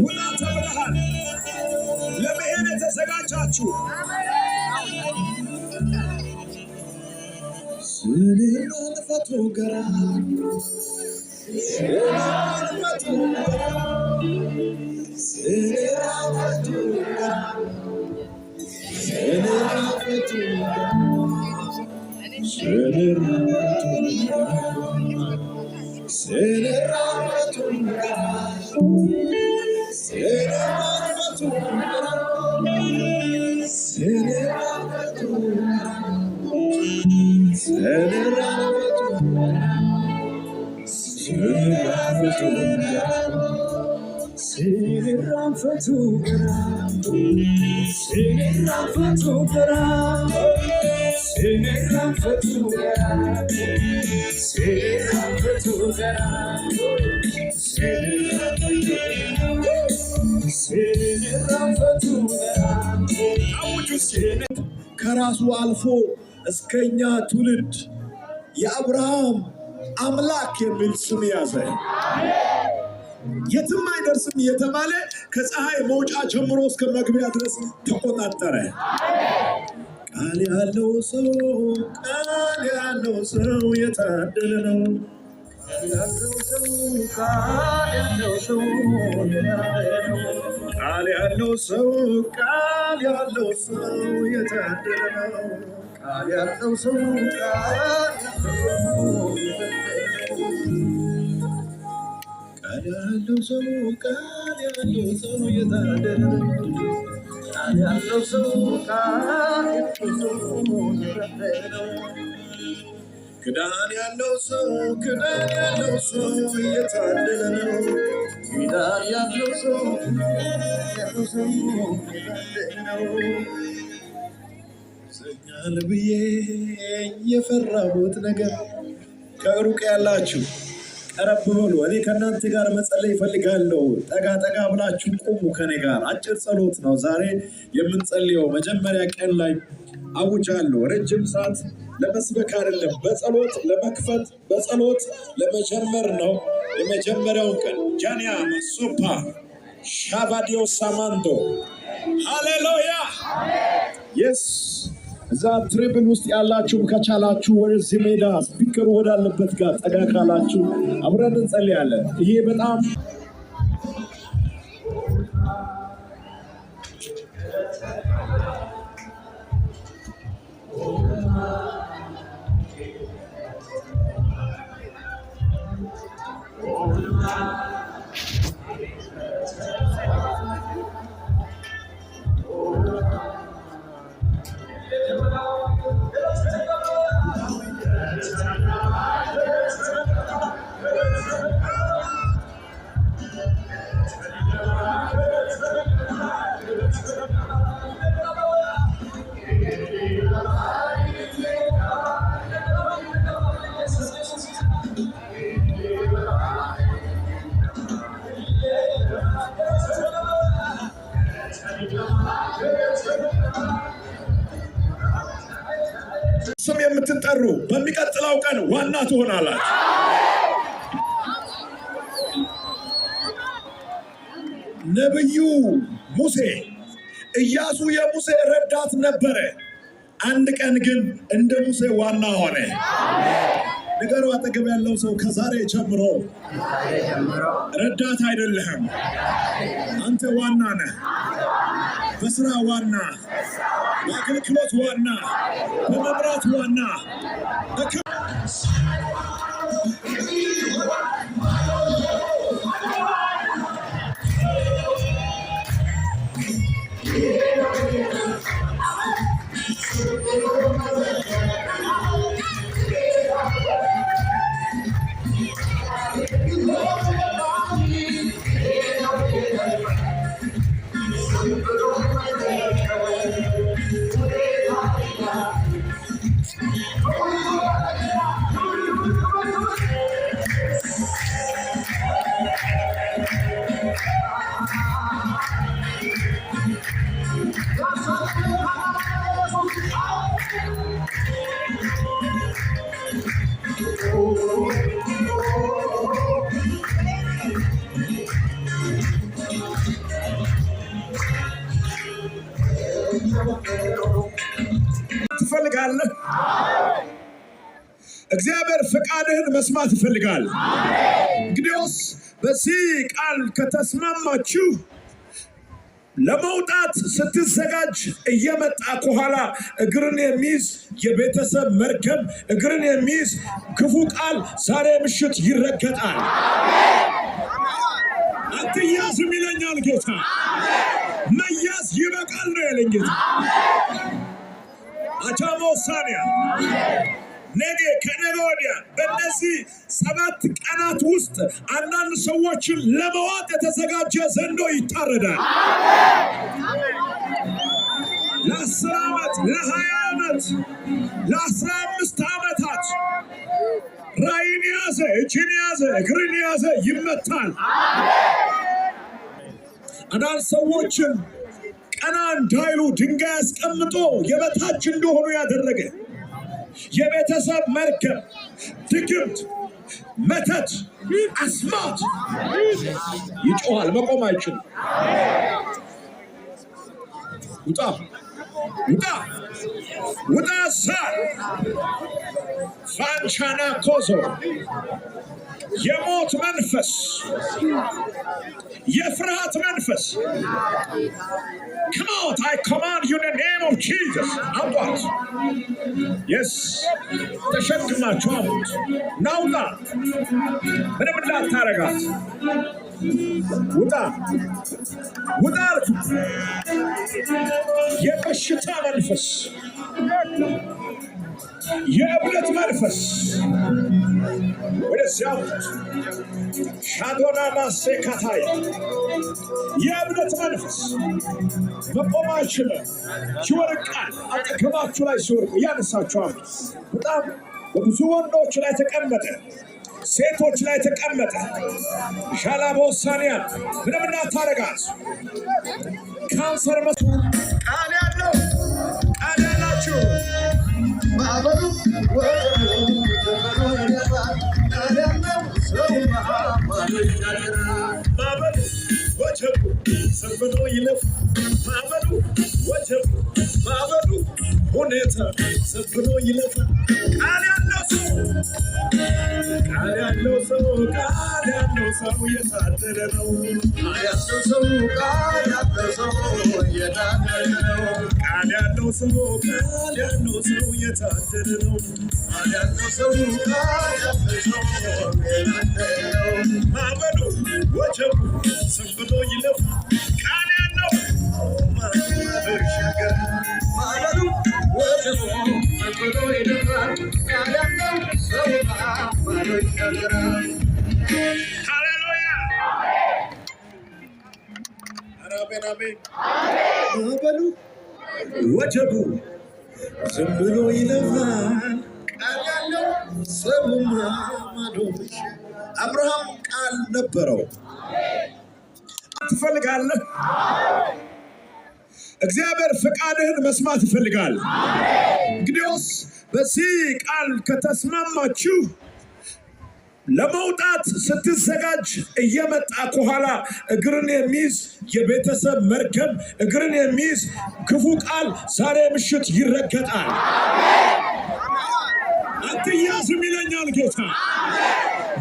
ውጣ ተብለሃል። ለመሄድ የተዘጋጃችሁ ስንፈቱ ገራ ስንፈቱ ከራሱ አልፎ እስከኛ ትውልድ የአብርሃም አምላክ የሚል ስም ያዘ። የትም አይደርስም የተባለ ከፀሐይ መውጫ ጀምሮ እስከ መግቢያ ድረስ ተቆጣጠረ። ቃል ያለው ሰው የታደለ ነው። ቃል ያለው ሰው የታደለ ነው። ቃል ያለው ሰው ክዳን ያለው ሰው የታደለ ነው። ክዳን ያለው ሰው ዘኛል ብዬ የፈራሁት ነገር ከሩቅ ያላችሁ ቀረብ በሉ። እኔ ከእናንተ ጋር መጸለይ እፈልጋለሁ። ጠጋ ብላችሁ ቁሙ ከኔ ጋር። አጭር ጸሎት ነው ዛሬ የምንጸልየው። መጀመሪያ ቀን ላይ አውጃለሁ። ረጅም ሰዓት ለመስበክ አይደለም፣ በጸሎት ለመክፈት በጸሎት ለመጀመር ነው። የመጀመሪያውን ቀን ጃኒያ ማሶፓ ሻቫዲዮ ሳማንዶ ሃሌሉያ የስ እዛ ትሪብል ውስጥ ያላችሁ ከቻላችሁ ወደዚህ ሜዳ ስፒከሩ ወዳለበት ጋር ጠጋ ካላችሁ አብረን እንጸልያለን። ይሄ በጣም ስም የምትጠሩ በሚቀጥለው ቀን ዋና ትሆናላችሁ። ነብዩ ሙሴ ኢያሱ የሙሴ ረዳት ነበረ። አንድ ቀን ግን እንደ ሙሴ ዋና ሆነ። ንገሩ አጠገብ ያለው ሰው ከዛሬ ጀምሮ ረዳት አይደለህም፣ አንተ ዋና ነህ። በስራ ዋና፣ በአገልግሎት ዋና፣ በመብራት ዋና። እግዚአብሔር ፍቃድህን መስማት ይፈልጋል። እንግዲያውስ በዚህ ቃል ከተስማማችሁ ለመውጣት ስትዘጋጅ እየመጣ ከኋላ እግርን የሚይዝ የቤተሰብ መርገም፣ እግርን የሚይዝ ክፉ ቃል ዛሬ ምሽት ይረገጣል። አትያዝም ይለኛል ጌታ። መያዝ ይበቃል ነው ያለኝ ጌታ። አቻሞሳኒያ ነገ ከነገ ወዲያ በእነዚህ 7 ቀናት ውስጥ አንዳንድ ሰዎችን ለመዋጥ የተዘጋጀ ዘንዶ ይታረዳል። ለ10 ዓመት፣ ለ20 ዓመት፣ ለ15 ዓመታት ራእይን ያዘ፣ እጅን ያዘ፣ እግርን ያዘ ይመታል። አንዳንድ ሰዎችን ቀና እንዳይሉ ድንጋይ አስቀምጦ የበታች እንደሆኑ ያደረገ የቤተሰብ መርገም፣ ድግምት፣ መተት፣ አስማት ይጮሃል። መቆም አይችልም። ውጣ ውጣ ውጣ! ሳር ፋንቻና ኮዞ የሞት መንፈስ፣ የፍርሃት መንፈስ come out! I command you in the name of Jesus. Out. Yes. ተሸክማችሁ አውጥ። ናውጣ! ምንም እንዳታረጋት። ውጣ! ውጣ! የበሽታ መንፈስ፣ የእብለት መንፈስ ወደዚያው ሻዶና ማሴካታይ የእብለት መንፈስ መቆም አይችልም። ይወርቃል። አጠገባችሁ ላይ ሲወርቅ እያነሳችኋል። በጣም በብዙ ወንዶች ላይ ተቀመጠ፣ ሴቶች ላይ ተቀመጠ። ሻላቦሳኒያ ምንም እንዳታረጋት። ካንሰር መስ ቃል ያለው ቃል ያላችሁ ማበሉ ወጀቡ ሰንብቶ ይለፍ። ማበሉ ወጀቡ ማበሉ ሁኔታ ሰንብቶ ይለፍ። ቃል ያለው ሰው ቃል ያለው ሰው ቃል ያለው ሰው የታደለ ነው። ቃል ያለው ሰው ቃል ያለው ሰው የታደለ ነው። ቃል ያለው ሰው ቃል ያለው ሰው የታደለ ነው። ቃል ያለው ሰው ቃል ያለው ሰው የታደለ ነው። ማበሉ ወጀቡ ሰንብቶ ይለፍ። ቃል ያለው ማበሻገር ማበሉ ወጀቡ ሰንብቶ ይለፍ። ቃል ያለው ሰው ማበሻገር ሃሌሉያ አሜን አሜን። ማበሉ ወጀቡ ዝም ብሎ ይለፋል። ቃል ያለው ሰው ማዶሽ አብርሃም ቃል ነበረው። ትፈልጋለህ? እግዚአብሔር ፍቃድህን መስማት ይፈልጋል። እንግዲያውስ በዚህ ቃል ከተስማማችሁ ለመውጣት ስትዘጋጅ እየመጣ ከኋላ እግርን የሚይዝ የቤተሰብ መርገም፣ እግርን የሚይዝ ክፉ ቃል ዛሬ ምሽት ይረገጣል። አትያዝም ይለኛል ጌታ።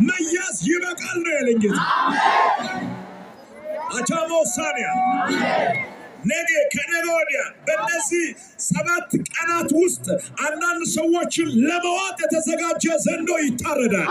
መያዝ ይበቃል ነው ያለኝ ጌታ። አቻሞሳኒያ ነገ ከነገ ወዲያ በእነዚህ 7 ቀናት ውስጥ አንዳንድ ሰዎችን ለመዋጥ የተዘጋጀ ዘንዶ ይታረዳል።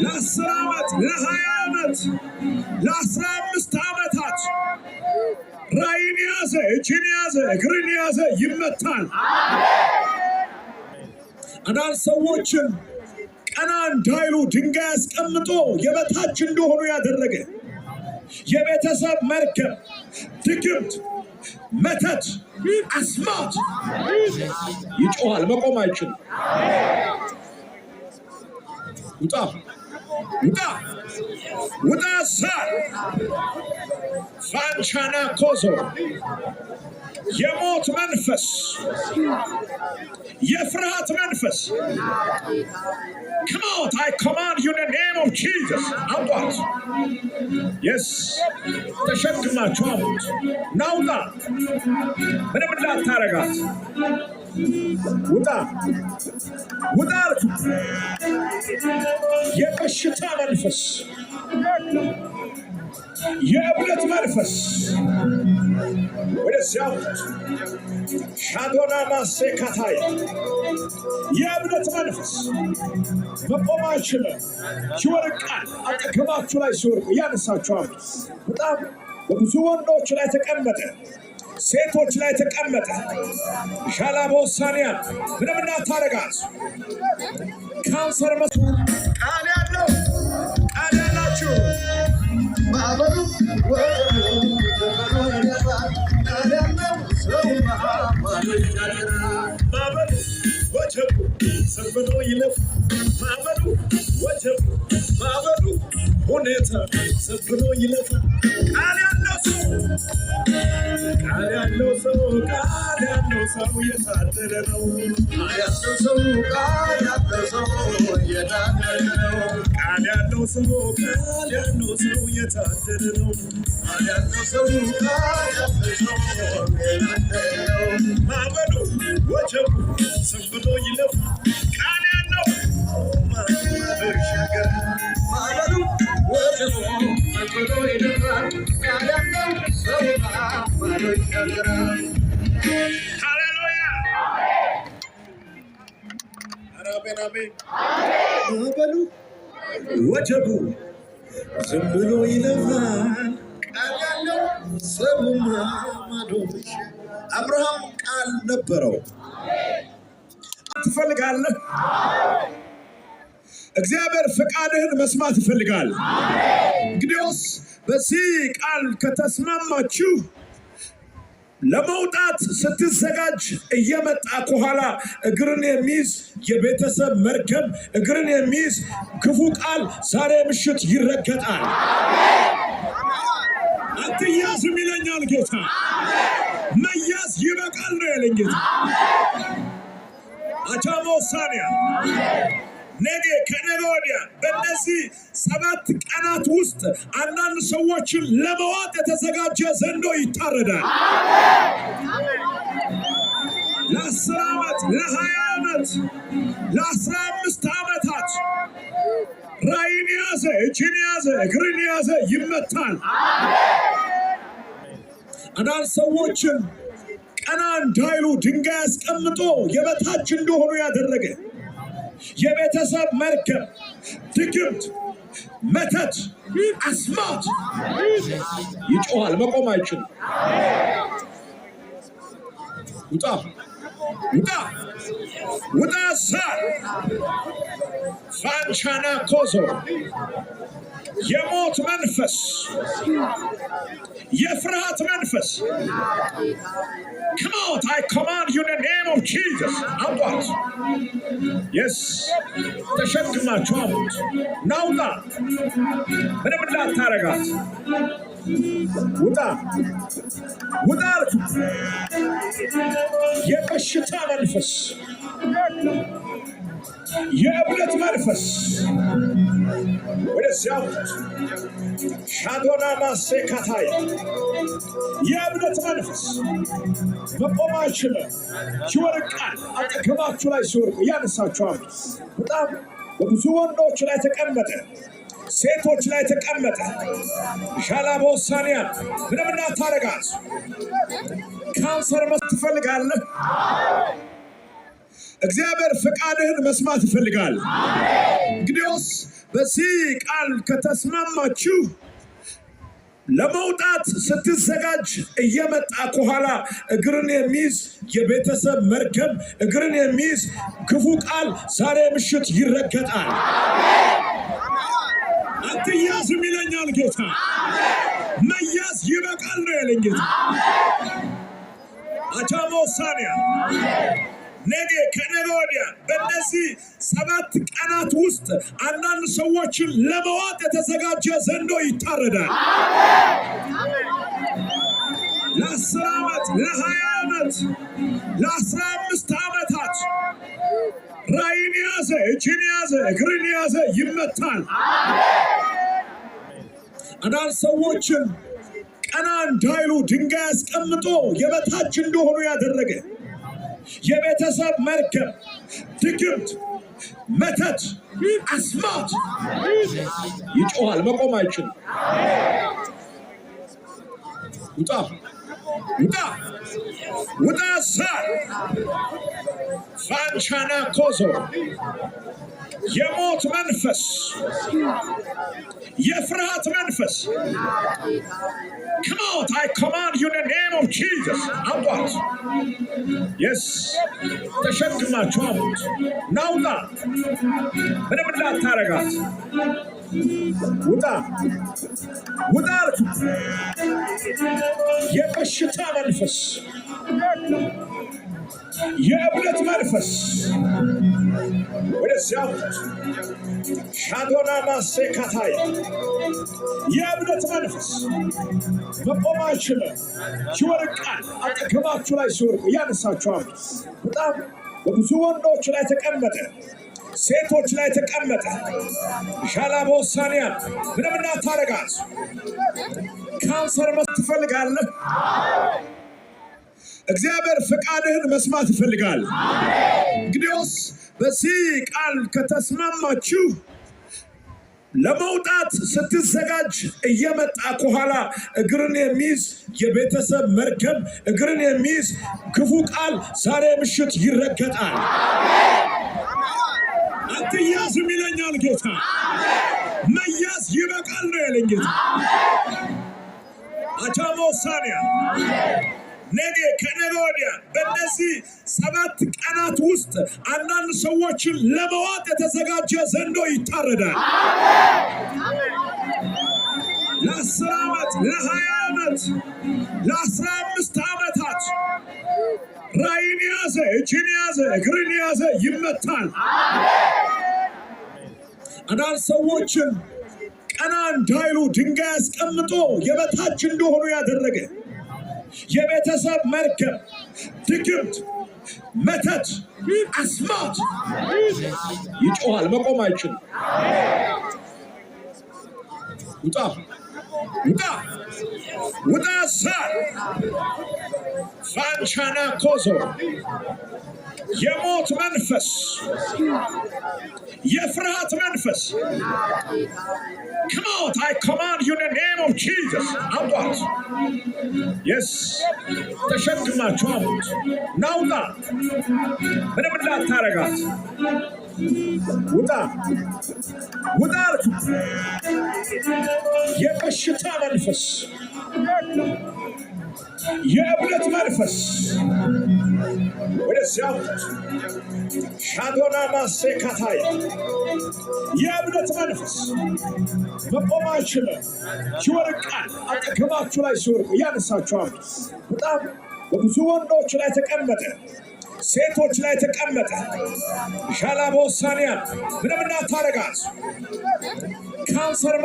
ለ10 ዓመት፣ ለ20 ዓመት፣ ለ15 ዓመታት ራእይን ያዘ፣ እጅን ያዘ፣ እግርን ያዘ ይመታል። አንዳንድ ሰዎችን ቀና እንዳይሉ ድንጋይ አስቀምጦ የበታች እንደሆኑ ያደረገ የቤተሰብ መርገም፣ ድግምት፣ መተት፣ አስማት ይጮሃል። መቆም አይችልም። ውጣ ውጣ ውጣ! ሳር ፋንቻና ኮዞ የሞት መንፈስ፣ የፍርሃት መንፈስ come out! I command you in the name of Jesus. Out. Yes. ተሸክማችሁ አውጥ። ናውጣ! ምንም እንዳታረጋት። ውጣ ውጣ የበሽታ መንፈስ የእብለት መንፈስ ወደዚያው ሻዶና ማሴካታይ የእብለት መንፈስ መቆም አይችልም። ይወርቃል። አጠገባችሁ ላይ ሲወርቅ እያነሳችኋል። በጣም በብዙ ወንዶች ላይ ተቀመጠ፣ ሴቶች ላይ ተቀመጠ። ሻላቦሳኒያ ምንም እንዳታረጋት ካንሰር መስ ቃል ያለው ቃል ያላችሁ ማበሉ ወጀቡ ዘንብሎ ይለፍ ማበሉ ወጀቡ ማበሉ ሁኔታ ዘንብሎ ይለፍ ቃል ያለው ሰው ቃል ያለው ሰው ቃል ያለው ሰው የታደለ ነው። ቃል ያለው ሰው ቃል ያለው ሰው የታደለ ነው። ቃል ያለው ሰው ቃል ያለው ሰው የታደለ ነው። ቃል ያለው ሰው ቃል ያለው ሰው የታደለ ነው። ማበሉ ወጀቡ ዘንብሎ ይለፍ ቃል ያለው ማበሻገር ማበሉ ወጀቡ ዘንብሎ ይለፍ ቃል ያለው ሰው ማበሻገር ሃሌሉያ አሜን አሜን። ማበሉ ወጀቡ ዝም ብሎ ይለፋል ቃል ያለው ሰው ማዶሽ አብርሃም ቃል ነበረው። ትፈልጋለህ? እግዚአብሔር ፈቃድህን መስማት ይፈልጋል። እንግዲያውስ በዚህ ቃል ከተስማማችሁ ለመውጣት ስትዘጋጅ እየመጣ ከኋላ እግርን የሚይዝ የቤተሰብ መርገም፣ እግርን የሚይዝ ክፉ ቃል ዛሬ ምሽት ይረገጣል። አትያዝም ይለኛል ጌታ። መያዝ ይበቃል ነው ያለኝ ጌታ። አቻሞሳኒያ ነገ ከነገ ወዲያ በእነዚህ 7 ቀናት ውስጥ አንዳንድ ሰዎችን ለመዋጥ የተዘጋጀ ዘንዶ ይታረዳል። ለ10 ዓመት ለ20 ዓመት ለ15 ዓመታት ራእይን ያዘ፣ እጅን ያዘ፣ እግርን ያዘ ይመታል። አንዳንድ ሰዎችን ቀና እንዳይሉ ድንጋይ አስቀምጦ የበታች እንደሆኑ ያደረገ የቤተሰብ መርገም፣ ድግምት፣ መተት፣ አስማት ይጮሃል። መቆም አይችልም። ውጣ ውጣ ውጣ ሳር ፋንቻና ኮዞ የሞት መንፈስ፣ የፍርሃት መንፈስ come out. I command you in the name of Jesus. Out. Yes. ተሸክማችሁ አውጡ። ናውጣ ምንም እንዳታረጋት። ውጣ ውጣ የበሽታ መንፈስ፣ የእብለት መንፈስ ወደዚያው ሻዶና ማሴካታይ የእብለት መንፈስ መቆም አይችልም። ይወርቃል። አጠገባችሁ ላይ ሲወርቅ እያነሳችኋል። በጣም በብዙ ወንዶች ላይ ተቀመጠ፣ ሴቶች ላይ ተቀመጠ። ሻላቦሳኒያ ምንም እንዳታረጋት። ካንሰር ትፈልጋለህ? እግዚአብሔር ፈቃድህን መስማት ይፈልጋል። እንግዲያውስ በዚህ ቃል ከተስማማችሁ ለመውጣት ስትዘጋጅ እየመጣ ከኋላ እግርን የሚይዝ የቤተሰብ መርገም፣ እግርን የሚይዝ ክፉ ቃል ዛሬ ምሽት ይረገጣል። አትያዝም ይለኛል ጌታ። መያዝ ይበቃል ነው ያለኝ ጌታ። አቻሞሳኒያ ነገ ከነገ ወዲያ በእነዚህ 7 ቀናት ውስጥ አንዳንድ ሰዎችን ለመዋጥ የተዘጋጀ ዘንዶ ይታረዳል። ለ10 ዓመት ለ20 ዓመት ለ15 ዓመታት ራእይን ያዘ፣ እጅን ያዘ፣ እግርን ያዘ ይመታል። አንዳንድ ሰዎችን ቀና እንዳይሉ ድንጋይ አስቀምጦ የበታች እንደሆኑ ያደረገ የቤተሰብ መርገም፣ ድግምት፣ መተት፣ አስማት ይጮሃል። መቆም አይችልም። ውጣ ውጣ ውጣ! ሳር ፋንቻና ኮዞ የሞት መንፈስ፣ የፍርሃት መንፈስ come out! I command you in the name of Jesus. Out. Yes. ተሸክማችሁ አሙት። ናውጣ! ምንም እንዳታረጋት። ውጣ! ውጣ! የበሽታ መንፈስ፣ የእብደት መንፈስ ወደዚያ ሻዶና ማሴካታይ የእብደት መንፈስ መቆም አይችልም። ይወርቃል። አጠገባችሁ ላይ ሲወርቁ ያነሳችኋል። በጣም በብዙ ወንዶች ላይ ተቀመጠ፣ ሴቶች ላይ ተቀመጠ። ሻላቦሳኒያ ምንም እንዳታረጋት። ካንሰር ትፈልጋለህ? እግዚአብሔር ፍቃድህን መስማት ይፈልጋል። እንግዲያውስ በዚህ ቃል ከተስማማችሁ ለመውጣት ስትዘጋጅ እየመጣ ከኋላ እግርን የሚይዝ የቤተሰብ መርገም፣ እግርን የሚይዝ ክፉ ቃል ዛሬ ምሽት ይረገጣል። አትያዝም ይለኛል ጌታ። መያዝ ይበቃል ነው ያለኝ ጌታ። አቻሞሳኒያ ነገ ከነገ ወዲያ በእነዚህ 7 ቀናት ውስጥ አንዳንድ ሰዎችን ለመዋጥ የተዘጋጀ ዘንዶ ይታረዳል። ለ10 ዓመት፣ ለ20 ዓመት፣ ለ15 ዓመታት ራእይን ያዘ፣ እጅን ያዘ፣ እግርን ያዘ ይመታል። አንዳንድ ሰዎችን ቀና እንዳይሉ ድንጋይ አስቀምጦ የበታች እንደሆኑ ያደረገ የቤተሰብ መርገም፣ ድግምት፣ መተት፣ አስማት ይጮሃል። መቆም አይችልም። ውጣ ውጣ ውጣ! ሳር ፋንቻና ኮዞ የሞት መንፈስ፣ የፍርሃት መንፈስ come out! I command you in the name of Jesus. Out. Yes. ተሸክማችሁ አሙት። ናውጣ! ምንም እንዳታረጋት። ውጣ ውጣ! የበሽታ መንፈስ፣ የእብደት መንፈስ ወደዚያ ሻዶና ማሴካታይ የእብደት መንፈስ መቆም አይችልም። ይወርቃል። አጠገባችሁ ላይ ሲወርቁ ያነሳችኋል። በጣም በብዙ ወንዶች ላይ ተቀመጠ፣ ሴቶች ላይ ተቀመጠ። ሻላቦሳኒያ ምንም እንዳታረጋት። ካንሰር